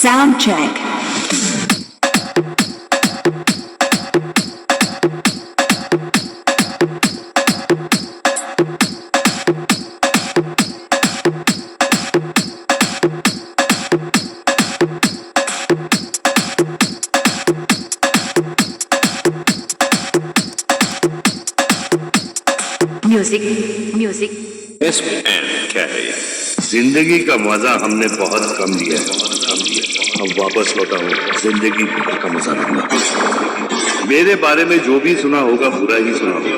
Sound check. Music. SNK। जिंदगी का मजा हमने बहुत कम लिया है। अब वापस लौटा हूँ जिंदगी का मजा लेने। मेरे बारे में जो भी सुना होगा बुरा ही सुना होगा।